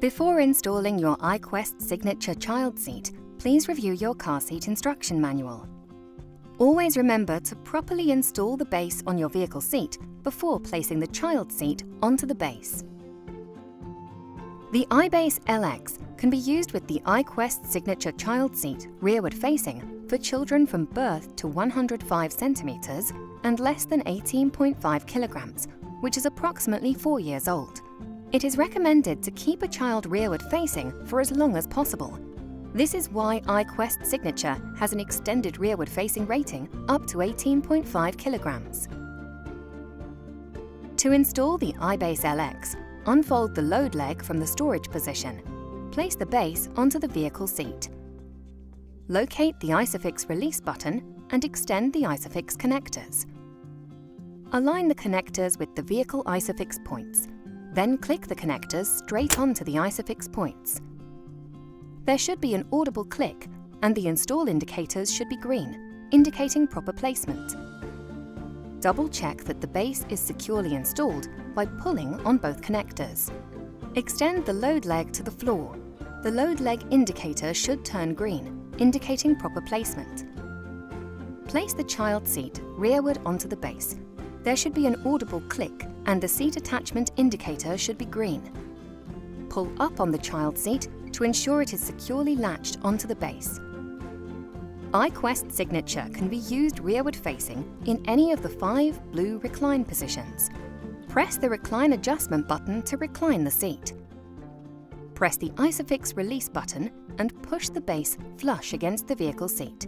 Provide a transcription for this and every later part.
Before installing your iQuest Signature Child Seat, please review your car seat instruction manual. Always remember to properly install the base on your vehicle seat before placing the child seat onto the base. The iBase LX can be used with the iQuest Signature Child Seat rearward facing for children from birth to 105 centimeters and less than 18.5 kilograms, which is approximately 4 years old. It is recommended to keep a child rearward facing for as long as possible. This is why iQuest Signature has an extended rearward facing rating up to 18.5 kilograms. To install the iBase LX, unfold the load leg from the storage position. Place the base onto the vehicle seat. Locate the Isofix release button and extend the Isofix connectors. Align the connectors with the vehicle Isofix points. Then click the connectors straight onto the Isofix points. There should be an audible click, and the install indicators should be green, indicating proper placement. Double-check that the base is securely installed by pulling on both connectors. Extend the load leg to the floor. The load leg indicator should turn green, indicating proper placement. Place the child seat rearward onto the base. There should be an audible click, and the seat attachment indicator should be green. Pull up on the child seat to ensure it is securely latched onto the base. iQuest Signature can be used rearward facing in any of the 5 blue recline positions. Press the recline adjustment button to recline the seat. Press the Isofix release button and push the base flush against the vehicle seat.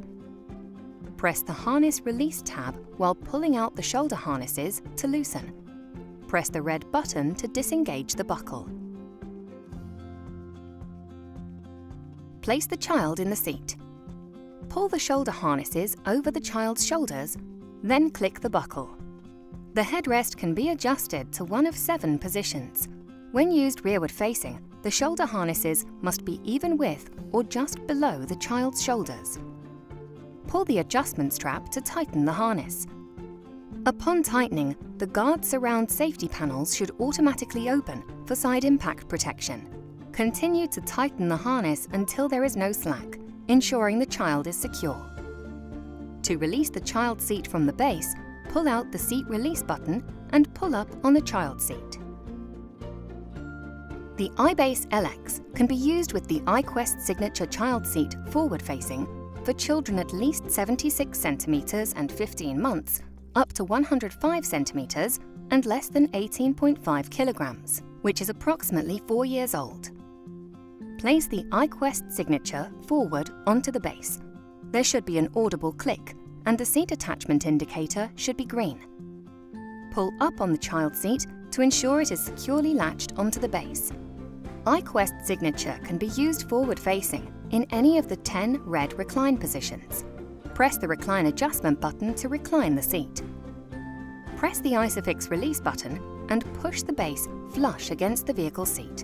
Press the harness release tab while pulling out the shoulder harnesses to loosen. Press the red button to disengage the buckle. Place the child in the seat. Pull the shoulder harnesses over the child's shoulders, then click the buckle. The headrest can be adjusted to one of 7 positions. When used rearward facing, the shoulder harnesses must be even with or just below the child's shoulders. Pull the adjustment strap to tighten the harness. Upon tightening, the guard surround safety panels should automatically open for side impact protection. Continue to tighten the harness until there is no slack, ensuring the child is secure. To release the child seat from the base, pull out the seat release button and pull up on the child seat. The iBase LX can be used with the iQuest Signature Child Seat forward-facing for children at least 76 centimeters and 15 months, up to 105 centimeters and less than 18.5 kilograms, which is approximately 4 years old. Place the iQuest Signature forward onto the base. There should be an audible click, and the seat attachment indicator should be green. Pull up on the child seat to ensure it is securely latched onto the base. iQuest Signature can be used forward-facing in any of the 10 red recline positions. Press the recline adjustment button to recline the seat. Press the Isofix release button and push the base flush against the vehicle seat.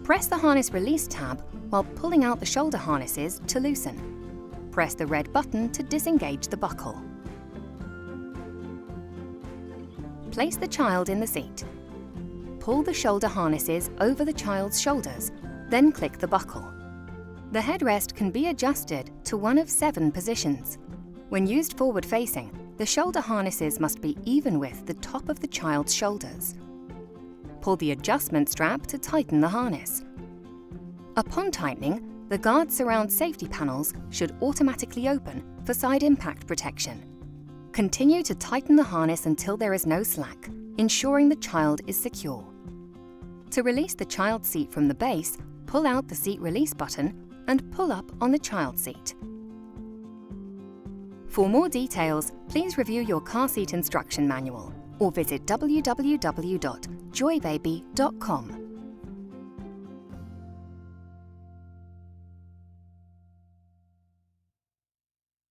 Press the harness release tab while pulling out the shoulder harnesses to loosen. Press the red button to disengage the buckle. Place the child in the seat. Pull the shoulder harnesses over the child's shoulders, then click the buckle. The headrest can be adjusted to one of 7 positions. When used forward-facing, the shoulder harnesses must be even with the top of the child's shoulders. Pull the adjustment strap to tighten the harness. Upon tightening, the guard surround safety panels should automatically open for side impact protection. Continue to tighten the harness until there is no slack, ensuring the child is secure. To release the child seat from the base, pull out the seat release button and pull up on the child seat. For more details, please review your car seat instruction manual or visit www.joybaby.com.